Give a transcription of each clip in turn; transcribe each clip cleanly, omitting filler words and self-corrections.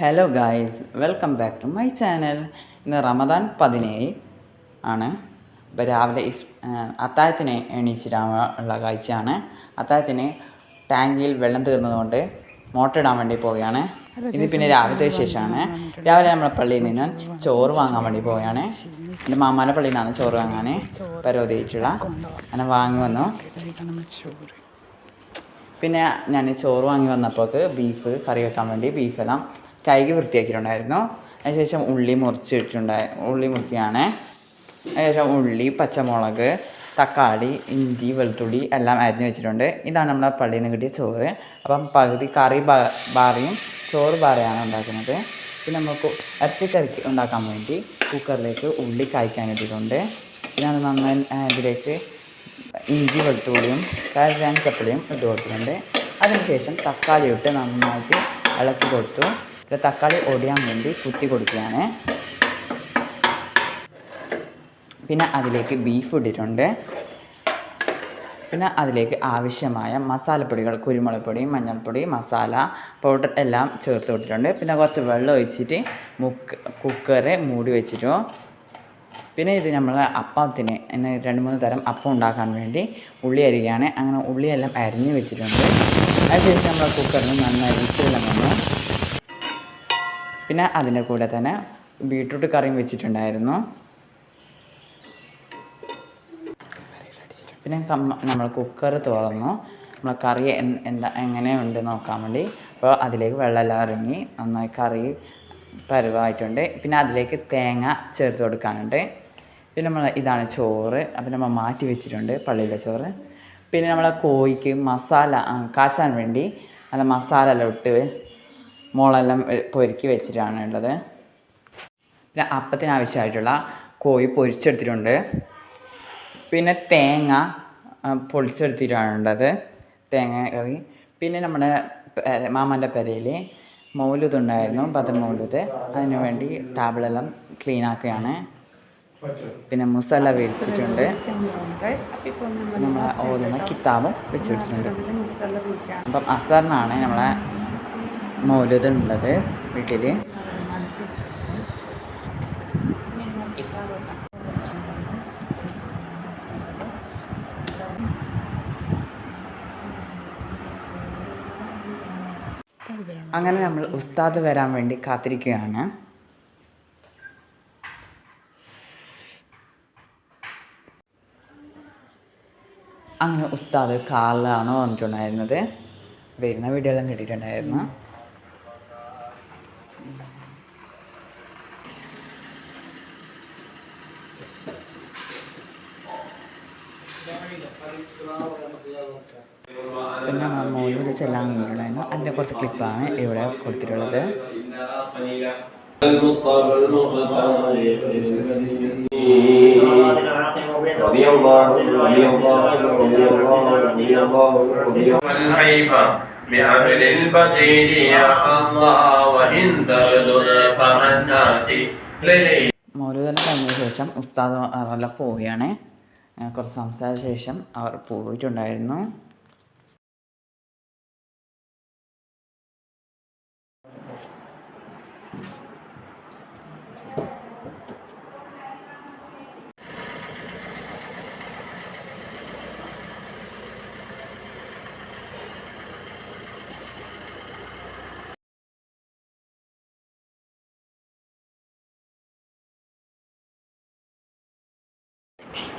Hello guys, welcome back to my channel. ഇന്ന് റമദാൻ 17 ആണ്. ഇപ്പോൾ രാവിലെ അത്താഴത്തിന് എണീച്ചിട്ടുള്ള കാഴ്ചയാണ്. അത്താഴത്തിന് ടാങ്കിൽ വെള്ളം തീർന്നതുകൊണ്ട് മോട്ടർ ഇടാൻ വേണ്ടി പോവുകയാണ്. ഇത് പിന്നെ രാവിലത്തെ വിശേഷമാണ്. രാവിലെ നമ്മളെ പള്ളിയിൽ നിന്ന് ചോറ് വാങ്ങാൻ വേണ്ടി പോവുകയാണ്. എൻ്റെ മാമാൻ്റെ പള്ളിയിൽ നിന്നാണ് ചോറ് വാങ്ങാൻ പരോധിച്ചിട്ടുള്ള. അങ്ങനെ വാങ്ങി വന്നു. പിന്നെ ഞാൻ ചോറ് വാങ്ങി വന്നപ്പോൾക്ക് ബീഫ് കറി വെക്കാൻ വേണ്ടി ബീഫെല്ലാം കഴുകി വൃത്തിയാക്കിയിട്ടുണ്ടായിരുന്നു. അതിനുശേഷം ഉള്ളി മുറിക്കുകയാണ്. അതിനുശേഷം ഉള്ളി, പച്ചമുളക്, തക്കാളി, ഇഞ്ചി, വെളുത്തുള്ളി എല്ലാം അരിഞ്ഞ് വെച്ചിട്ടുണ്ട്. ഇതാണ് നമ്മളെ പള്ളിയിൽ നിന്ന് കിട്ടിയ ചോറ്. അപ്പം പകുതി കറി ബാറിയും ചോറ് ബാറയാണ് ഉണ്ടാക്കുന്നത്. പിന്നെ നമുക്ക് ഇറച്ചിക്കറിക്ക് ഉണ്ടാക്കാൻ വേണ്ടി കുക്കറിലേക്ക് ഉള്ളി കായ്ക്കാനിട്ടിട്ടുണ്ട്. പിന്നെ അത് നന്നായി ഇതിലേക്ക് ഇഞ്ചി, വെളുത്തുള്ളിയും കറിവേപ്പിലയും ഇട്ട് കൊടുത്തിട്ടുണ്ട്. അതിനുശേഷം തക്കാളി ഇട്ട് നന്നായിട്ട് ഇളക്കി കൊടുത്തു. തക്കാളി ഒടിയാൻ വേണ്ടി കുത്തി കൊടുക്കുകയാണ്. പിന്നെ അതിലേക്ക് ബീഫ് ഇട്ടിട്ടുണ്ട്. പിന്നെ അതിലേക്ക് ആവശ്യമായ മസാലപ്പൊടികൾ, കുരുമുളക് പൊടി, മഞ്ഞൾപ്പൊടി, മസാല പൗഡർ എല്ലാം ചേർത്ത് കൊടുത്തിട്ടുണ്ട്. പിന്നെ കുറച്ച് വെള്ളം ഒഴിച്ചിട്ട് കുക്കറ് മൂടി വെച്ചിട്ടു. പിന്നെ ഇത് നമ്മൾ അപ്പത്തിന് 2-3 തരം അപ്പം ഉണ്ടാക്കാൻ വേണ്ടി ഉള്ളി അരിയുകയാണ്. അങ്ങനെ ഉള്ളിയെല്ലാം അരിഞ്ഞ് വെച്ചിട്ടുണ്ട്. അതിനുശേഷം നമ്മൾ കുക്കറിന് നന്നായി വിസിലെല്ലാം വന്നു. പിന്നെ അതിൻ്റെ കൂടെ തന്നെ ബീട്രൂട്ട് കറിയും വെച്ചിട്ടുണ്ടായിരുന്നു. പിന്നെ നമ്മൾ കുക്കർ തുറന്നു നമ്മൾ കറി എങ്ങനെയുണ്ട് നോക്കാൻ വേണ്ടി. അപ്പോൾ അതിലേക്ക് വെള്ളമെല്ലാം ഇറങ്ങി നന്നായി കറി പരുവായിട്ടുണ്ട്. പിന്നെ അതിലേക്ക് തേങ്ങ ചേർത്ത് കൊടുക്കാനുണ്ട്. പിന്നെ ഇതാണ് ചോറ്. അപ്പം നമ്മൾ മാറ്റി വെച്ചിട്ടുണ്ട് പള്ളിയിലെ ചോറ്. പിന്നെ നമ്മളെ കോഴിക്ക് മസാല കാച്ചാൻ വേണ്ടി നല്ല മസാല എല്ലാം ഇട്ട് മുളെല്ലാം പൊരുക്കി വെച്ചിട്ടാണ് ഉള്ളത്. പിന്നെ അപ്പത്തിന് ആവശ്യമായിട്ടുള്ള കോഴി പൊരിച്ചെടുത്തിട്ടുണ്ട്. പിന്നെ തേങ്ങ പൊളിച്ചെടുത്തിട്ടാണുള്ളത്, തേങ്ങ കറി. പിന്നെ നമ്മുടെ മാമാൻ്റെ പെരയിൽ മൗലൂദ് ഉണ്ടായിരുന്നു, ബദർ മൗലൂദ്. അതിന് വേണ്ടി ടേബിളെല്ലാം ക്ലീൻ ആക്കുകയാണ്. പിന്നെ മുസല്ല വിരിച്ചിട്ടുണ്ട്. നമ്മളെ ഓതുന്ന കിതാബും വെച്ചിട്ടുണ്ട്. അപ്പം അസറിനാണ് നമ്മളെ മൗലൂദ് ഉള്ളത് വീട്ടിൽ. അങ്ങനെ നമ്മൾ ഉസ്താദ് വരാൻ വേണ്ടി കാത്തിരിക്കുകയാണ്. അങ്ങനെ ഉസ്താദ് കാറിലാണ് വന്നിട്ടുണ്ടായിരുന്നത്. വരുന്ന വീഡിയോ എല്ലാം കിട്ടിയിട്ടുണ്ടായിരുന്നു. പിന്നെ മൗലൂദ് ചെല്ലാൻ കഴിഞ്ഞിട്ടുണ്ടായിരുന്നു. അതിൻ്റെ കുറച്ച് ക്ലിപ്പാണ് ഇവിടെ കൊടുത്തിട്ടുള്ളത്. മൗലൂദെല്ലാം കഴിഞ്ഞ ശേഷം ഉസ്താദ് എല്ലാം പോവുകയാണ്. കുറച്ച് സംസാരിച്ച ശേഷം അവർ പോയിട്ടുണ്ടായിരുന്നു.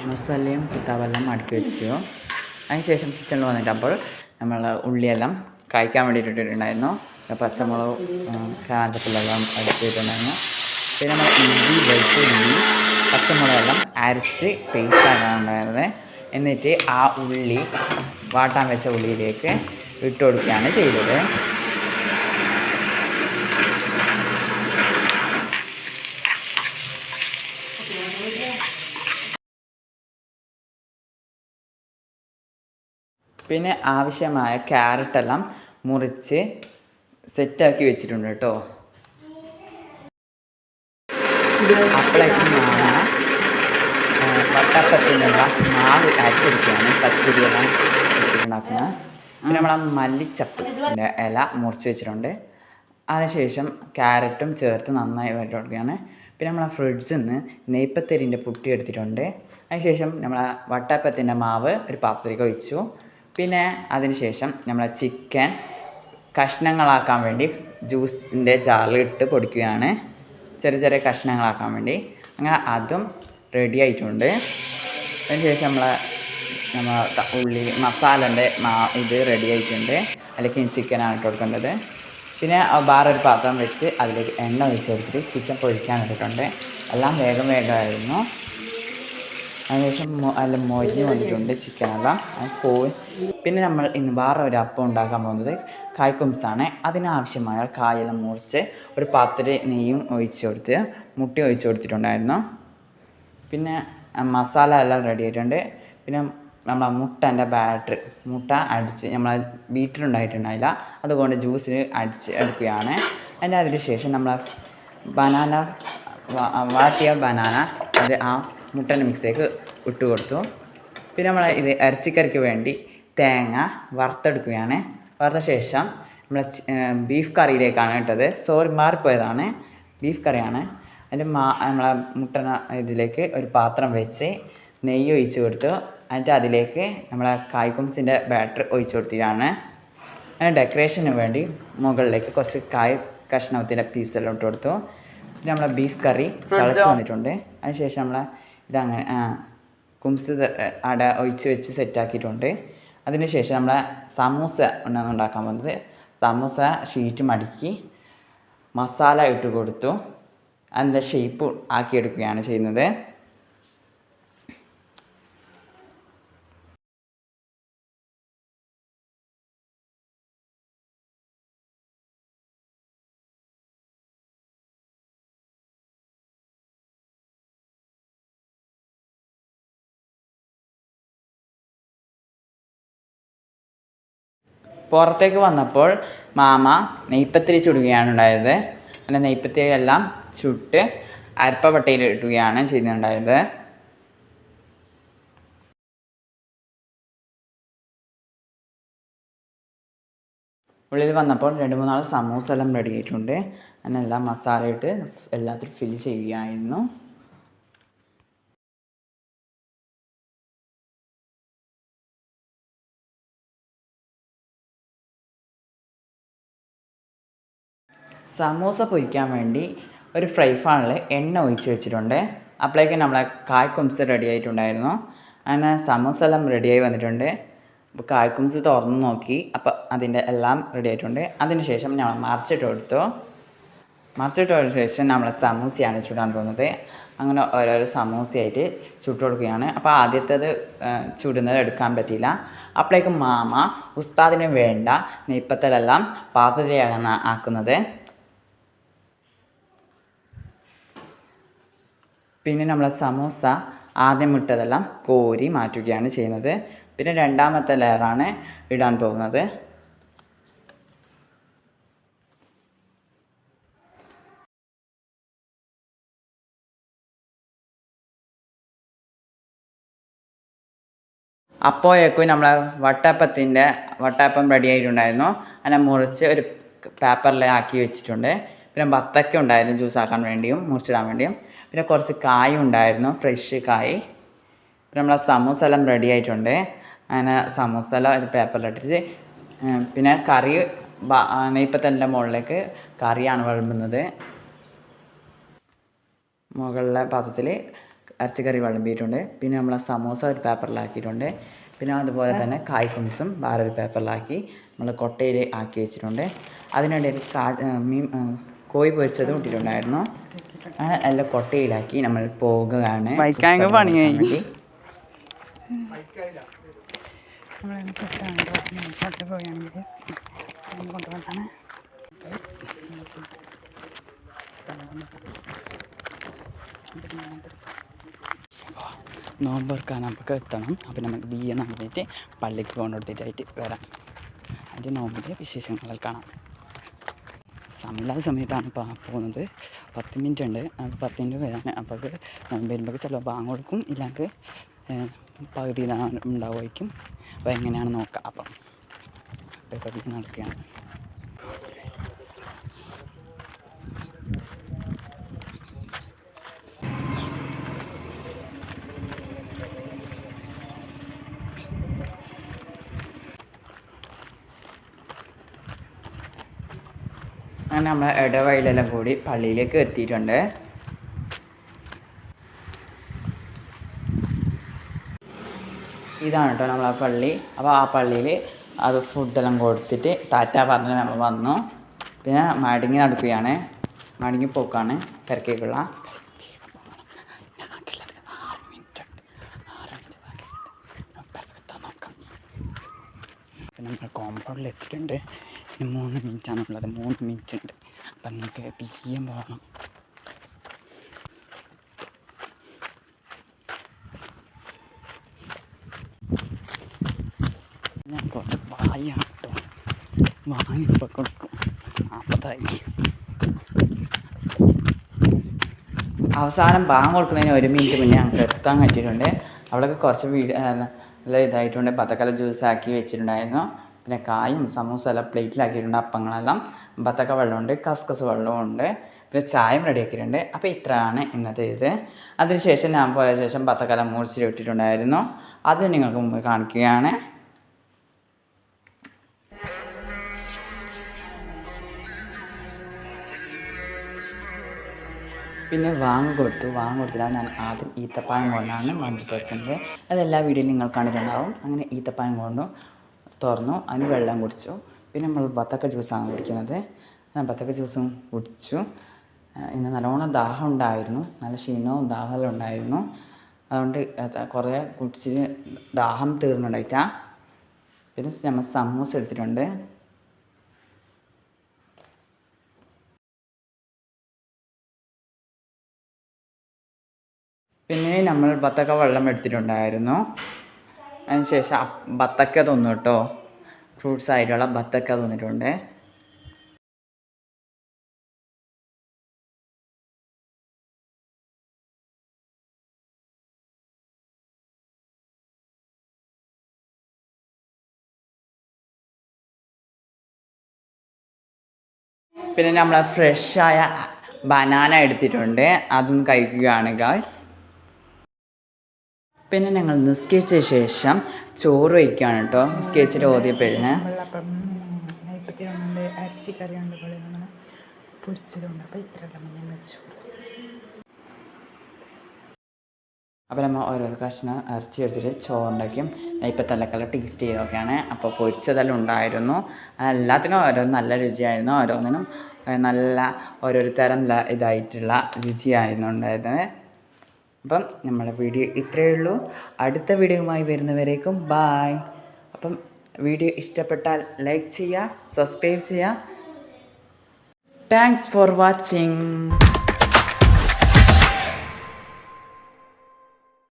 മസാലയും കിതാബെല്ലാം അടുക്കി വെച്ചു. അതിനുശേഷം കിച്ചണിൽ വന്നിട്ടപ്പോൾ നമ്മൾ ഉള്ളിയെല്ലാം കഴിക്കാൻ വേണ്ടിയിട്ട് ഇട്ടിട്ടുണ്ടായിരുന്നു. പച്ചമുളക്, കാഞ്ചപ്പിലെല്ലാം എടുത്തിട്ടുണ്ടായിരുന്നു. പിന്നെ നമ്മൾ ഇഞ്ചി, വെളുത്തുള്ളി, പച്ചമുളകെല്ലാം അരച്ച് പേസ്റ്റ് ആക്കാനുണ്ടായിരുന്നത്. എന്നിട്ട് ആ ഉള്ളി വാട്ടാൻ വെച്ച ഉള്ളിയിലേക്ക് ഇട്ട് കൊടുക്കുകയാണ് ചെയ്തത്. പിന്നെ ആവശ്യമായ ക്യാരറ്റെല്ലാം മുറിച്ച് സെറ്റാക്കി വെച്ചിട്ടുണ്ട് കേട്ടോ. അപ്പോഴേക്കും വട്ടപ്പത്തിനുള്ള മാവ് അരച്ചെടുക്കുകയാണ്. പച്ചരിയെല്ലാം വെച്ചിട്ടുണ്ടാക്കുന്നത്. പിന്നെ നമ്മൾ ആ മല്ലിച്ചപ്പിൻ്റെ ഇല മുറിച്ച് വെച്ചിട്ടുണ്ട്. അതിനുശേഷം ക്യാരറ്റും ചേർത്ത് നന്നായി വഴറ്റി കൊടുക്കുകയാണ്. പിന്നെ നമ്മൾ ഫ്രിഡ്ജിൽ നിന്ന് നെയ്പ്പത്തരിൻ്റെ പുട്ടി എടുത്തിട്ടുണ്ട്. അതിനുശേഷം നമ്മൾ വട്ടയപ്പത്തിൻ്റെ മാവ് ഒരു പാത്രത്തിലേക്ക് ഒഴിച്ചു. പിന്നെ അതിനുശേഷം നമ്മൾ ചിക്കൻ കഷ്ണങ്ങളാക്കാൻ വേണ്ടി ജ്യൂസിൻ്റെ ജാറിലിട്ട് പൊടിക്കുകയാണ്, ചെറിയ ചെറിയ കഷ്ണങ്ങളാക്കാൻ വേണ്ടി. അങ്ങനെ അതും റെഡി ആയിട്ടുണ്ട്. അതിനുശേഷം നമ്മൾ ഉള്ളി മസാലൻ്റെ ഇത് റെഡി ആയിട്ടുണ്ട്. അതിലേക്ക് ചിക്കനാണ് ഇട്ട് കൊടുക്കേണ്ടത്. പിന്നെ വേറൊരു പാത്രം വെച്ച് അതിലേക്ക് എണ്ണ ഒഴിച്ച് കൊടുത്തിട്ട് ചിക്കൻ പൊരിക്കാൻ ഇട്ടിട്ടുണ്ട്. എല്ലാം വേഗമായിരുന്നു. അതിനുശേഷം എല്ലാം മൊരിഞ്ഞ് വന്നിട്ടുണ്ട് ചിക്കനെല്ലാം പോയി. പിന്നെ നമ്മൾ ഇന്ന് വേറെ ഒരു അപ്പം ഉണ്ടാക്കാൻ പോകുന്നത് കായ്ക്കുംസാണ്. അതിനാവശ്യമായ കായെല്ലാം മുറിച്ച് ഒരു പാത്രത്തിൽ നെയ്യും ഒഴിച്ച് കൊടുത്ത് മുട്ട ഒഴിച്ച് കൊടുത്തിട്ടുണ്ടായിരുന്നു. പിന്നെ മസാല എല്ലാം റെഡി ആയിട്ടുണ്ട്. പിന്നെ നമ്മൾ മുട്ടൻ്റെ മുട്ട അടിച്ച് നമ്മൾ ബീറ്ററുണ്ടായിട്ടുണ്ടായില്ല, അതുകൊണ്ട് ജ്യൂസിൽ അടിച്ച് എടുക്കുകയാണ്. അതിന് ശേഷം നമ്മൾ ബനാന വാട്ടിയ ബനാന അത് ആ മുട്ടൻ്റെ മിക്സിലേക്ക് ഇട്ട് കൊടുത്തു. പിന്നെ നമ്മൾ ഇത് ഇറച്ചിക്കറിക്ക് വേണ്ടി തേങ്ങ വറുത്തെടുക്കുകയാണ്. വറുത്ത ശേഷം നമ്മൾ ബീഫ് കറിയിലേക്കാണ് ഇട്ടത്. മാറിപ്പോയതാണ്, ബീഫ് കറിയാണ്. അതിൻ്റെ നമ്മളെ മുട്ടന ഇതിലേക്ക് ഒരു പാത്രം വെച്ച് നെയ്യ് ഒഴിച്ച് കൊടുത്തു. എന്നിട്ട് അതിലേക്ക് നമ്മളെ കായ്ക്കുംസിൻ്റെ ബാറ്റർ ഒഴിച്ച് കൊടുത്തിട്ടാണ്. അങ്ങനെ ഡെക്കറേഷന് വേണ്ടി മുകളിലേക്ക് കുറച്ച് കഷ്ണത്തിൻ്റെ പീസെല്ലാം ഇട്ട് കൊടുത്തു. പിന്നെ നമ്മളെ ബീഫ് കറി തിളച്ച് വന്നിട്ടുണ്ട്. അതിനുശേഷം നമ്മളെ ഇതങ്ങനെ കുംസ് അട ഒഴിച്ച് വെച്ച് സെറ്റാക്കിയിട്ടുണ്ട്. അതിനുശേഷം നമ്മളെ സമൂസ ഉണ്ടാക്കാൻ പോകുന്നത്. സമൂസ ഷീറ്റ് മടക്കി മസാല ഇട്ട് കൊടുത്തു അതിൻ്റെ ഷേപ്പ് ആക്കിയെടുക്കുകയാണ് ചെയ്യുന്നത്. പുറത്തേക്ക് വന്നപ്പോൾ മാമ നെയ്പ്പത്തിരി ചുടുകയാണ് ഉണ്ടായത്. അങ്ങനെ നെയ്പ്പത്തിരി എല്ലാം ചുട്ട് അരപ്പപ്പട്ടയിൽ ഇടുകയാണ് ചെയ്യുന്നുണ്ടായത്. ഉള്ളിൽ വന്നപ്പോൾ 2-3 സമൂസ എല്ലാം റെഡി ആയിട്ടുണ്ട്. അങ്ങനെ എല്ലാം മസാല ഇട്ട് എല്ലാത്തിലും ഫില്ല് ചെയ്യുകയായിരുന്നു. സമൂസ പൊരിക്കാൻ വേണ്ടി ഒരു ഫ്രൈ പാനിൽ എണ്ണ ഒഴിച്ച് വെച്ചിട്ടുണ്ട്. അപ്പോഴേക്കും നമ്മളെ കായ്ക്കുംസ് റെഡി ആയിട്ടുണ്ടായിരുന്നു. അങ്ങനെ സമൂസ എല്ലാം റെഡിയായി വന്നിട്ടുണ്ട്. അപ്പോൾ കായ്ക്കുംസ് തുറന്ന് നോക്കി, അപ്പോൾ അതിൻ്റെ എല്ലാം റെഡി ആയിട്ടുണ്ട്. അതിന് ശേഷം നമ്മൾ മറിച്ചിട്ട് കൊടുത്തു. മറിച്ചിട്ട് കൊടുത്ത ശേഷം നമ്മൾ സമൂസയാണ് ചുടാൻ പോകുന്നത്. അങ്ങനെ ഓരോരോ സമൂസയായിട്ട് ചുട്ട് കൊടുക്കുകയാണ്. അപ്പോൾ ആദ്യത്തേത് ചുടുന്നത് എടുക്കാൻ പറ്റിയില്ല. അപ്പോഴേക്കും മാമ ഉസ്താദിന് വേണ്ട നെയ്പ്പത്തലെല്ലാം പാത്രത്തിലാണ് ആക്കുന്നത്. പിന്നെ നമ്മൾ സമൂസ ആദ്യം ഇട്ടതെല്ലാം കോരി മാറ്റുകയാണ് ചെയ്യുന്നത്. പിന്നെ രണ്ടാമത്തെ ലെയറാണ് ഇടാൻ പോകുന്നത്. അപ്പോഴേക്കും നമ്മളെ വട്ടയപ്പം റെഡി ആയിട്ടുണ്ടായിരുന്നു. അതിനെ മുറിച്ച് ഒരു പേപ്പറിൽ ആക്കി വെച്ചിട്ടുണ്ട്. പിന്നെ ബത്തക്ക ഉണ്ടായിരുന്നു ജ്യൂസ് ആക്കാൻ വേണ്ടിയും മുറിച്ചിടാൻ വേണ്ടിയും. പിന്നെ കുറച്ച് കായും ഉണ്ടായിരുന്നു, ഫ്രഷ് കായ്. പിന്നെ നമ്മളെ സമൂസ എല്ലാം റെഡി ആയിട്ടുണ്ട്. അങ്ങനെ സമൂസ എല്ലാം ഒരു പേപ്പറിലിട്ടിട്ട് പിന്നെ കറി നെയ്പ്പത്തലിൻ്റെ മുകളിലേക്ക് കറിയാണ് വിളമ്പുന്നത്. മുകളിലെ പാത്രത്തിൽ ഇറച്ചിക്കറി വിളമ്പിയിട്ടുണ്ട്. പിന്നെ നമ്മളെ സമൂസ ഒരു പേപ്പറിലാക്കിയിട്ടുണ്ട്. പിന്നെ അതുപോലെ തന്നെ കായ്ക്കുംസും വേറൊരു പേപ്പറിലാക്കി നമ്മൾ കൊട്ടയിൽ ആക്കി വെച്ചിട്ടുണ്ട്. അതിനിടയിൽ കോഴി പൊരിച്ചതും ഇട്ടിട്ടുണ്ടായിരുന്നു. അങ്ങനെ എല്ലാം കൊട്ടയിലാക്കി നമ്മൾ പോകുകയാണ്. നോമ്പൊറുക്കാൻ നമുക്ക് എത്തണം. അപ്പോൾ നമുക്ക് ബിയ്യ നടന്നിട്ട് പള്ളിക്ക് കൊണ്ടുകൊടുത്തിട്ടായിട്ട് വരാം. അതിൻ്റെ നോമ്പിൻ്റെ വിശേഷങ്ങൾ കാണാം. സമയമില്ലാത്ത സമയത്താണ് ഇപ്പോൾ പോകുന്നത്. 10 മിനിറ്റ് ഉണ്ട്. അത് 10 മിനിറ്റ് വരാൻ. അപ്പോൾ വരുമ്പോൾ ചിലപ്പോൾ ബാങ്ക് കൊടുക്കും, ഇല്ലെങ്കിൽ പകുതി ഉണ്ടാവുമായിരിക്കും. അപ്പോൾ എങ്ങനെയാണ് നോക്കാം. അപ്പം ഇപ്പോൾ നടക്കുകയാണ്. അങ്ങനെ നമ്മൾ ഇടവഴിയിലെല്ലാം കൂടി പള്ളിയിലേക്ക് എത്തിയിട്ടുണ്ട്. ഇതാണ് കേട്ടോ നമ്മളെ പള്ളി. അപ്പോൾ ആ പള്ളിയിൽ അത് ഫുഡെല്ലാം കൊടുത്തിട്ട് ടാറ്റ പറഞ്ഞ് നമ്മൾ വന്നു. പിന്നെ മടങ്ങി നടക്കുകയാണ്, മടങ്ങി പോക്കാണ് തിരക്കേക്കുള്ള. നമ്മൾ കോമ്പൗണ്ടിൽ എത്തിയിട്ടുണ്ട്. ഇനി 3 മിനിറ്റാണുള്ളത്, 3 മിനിറ്റ് ഉണ്ട്. അപ്പം നമുക്ക് പിയ്യം പോകണം. ഞാൻ കുറച്ച് വായാണ് കേട്ടോ, വാങ്ങി ഇപ്പോൾ കൊടുക്കും. 40 അവസാനം ബാങ്ക് കൊടുക്കുന്നതിന് 1 മിനിറ്റ് മുന്നേ ഞങ്ങൾക്ക് എത്താൻ പറ്റിയിട്ടുണ്ട്. അവിടെയൊക്കെ കുറച്ച് നല്ല ഇതായിട്ടുണ്ട്. ബത്തക്കല ജ്യൂസ് ആക്കി വെച്ചിട്ടുണ്ടായിരുന്നു. പിന്നെ കായും സമൂസ എല്ലാം പ്ലേറ്റിലാക്കിയിട്ടുണ്ട്. അപ്പങ്ങളെല്ലാം, ബത്തക്ക വെള്ളമുണ്ട്, കസ്കസ് വെള്ളമുണ്ട്, പിന്നെ ചായയും റെഡിയാക്കിയിട്ടുണ്ട്. അപ്പോൾ ഇത്രയാണ് ഇന്നത്തെ ഇത്. അതിനുശേഷം ഞാൻ പോയ ശേഷം ബത്തക്കല മുറിച്ചിട്ടിട്ടുണ്ടായിരുന്നു. അത് നിങ്ങൾക്ക് മുമ്പ് കാണിക്കുകയാണ്. പിന്നെ കൊടുത്തില്ല. ഞാൻ ആദ്യം ഈത്തപ്പായം കൊണ്ടാണ് മഞ്ച് തുറക്കുന്നത്. അതെല്ലാ വീഡിയോയിലും നിങ്ങൾ കണ്ടിട്ടുണ്ടാവും. അങ്ങനെ ഈത്തപ്പായം കൊണ്ട് തുറന്നു, അതിന് വെള്ളം കുടിച്ചു. പിന്നെ നമ്മൾ ബത്തക്ക ജ്യൂസാണ് കുടിക്കുന്നത്. ഞാൻ ബത്തക്ക ജ്യൂസും കുടിച്ചു. ഇന്ന് നല്ലോണം ദാഹം ഉണ്ടായിരുന്നു, നല്ല ക്ഷീണവും ദാഹമെല്ലാം ഉണ്ടായിരുന്നു. അതുകൊണ്ട് കുറേ കുടിച്ചിട്ട് ദാഹം തീർന്നുണ്ടായിട്ടാ. പിന്നെ നമ്മൾ സമൂസ എടുത്തിട്ടുണ്ട്. പിന്നെ നമ്മൾ ബത്തക്ക വെള്ളം എടുത്തിട്ടുണ്ടായിരുന്നു. അതിന് ശേഷം ബത്തക്ക തിന്നു കേട്ടോ, ഫ്രൂട്ട്സ് ആയിട്ടുള്ള ബത്തക്ക തിന്നിട്ടുണ്ട്. പിന്നെ നമ്മൾ ഫ്രഷായ ബനാന എടുത്തിട്ടുണ്ട്, അതും കഴിക്കുകയാണ് ഗായ്സ്. പിന്നെ ഞങ്ങൾ നിസ്കരിച്ച ശേഷം ചോറ് വയ്ക്കുകയാണ് കേട്ടോ. നിസ്കരിച്ചിട്ട് ഓതിയപ്പോഴേ ഇറച്ചിക്കറിയുണ്ട്, പൊരിച്ചതുണ്ട്. അപ്പോൾ ഇത്രയെല്ലാം വെച്ചു. അപ്പോൾ നമ്മൾ ഓരോ കഷ്ണം ഇറച്ചി എടുത്തിട്ട് ചോറുണ്ടാക്കിയും ഇപ്പോൾ തലക്കല്ല ടേസ്റ്റ് ചെയ്തൊക്കെയാണ്. അപ്പോൾ പൊരിച്ചതെല്ലാം ഉണ്ടായിരുന്നു. എല്ലാത്തിനും ഓരോ നല്ല രുചിയായിരുന്നു, ഓരോന്നിനും നല്ല ഓരോരുത്തരം ഇതായിട്ടുള്ള രുചിയായിരുന്നു ഉണ്ടായിരുന്നത്. അപ്പം നമ്മുടെ വീഡിയോ ഇത്രയേ ഉള്ളൂ. അടുത്ത വീഡിയോയുമായി വരുന്നവരേക്കും ബായ്. അപ്പം വീഡിയോ ഇഷ്ടപ്പെട്ടാൽ ലൈക്ക് ചെയ്യുക, സബ്സ്ക്രൈബ് ചെയ്യുക. Thanks for watching.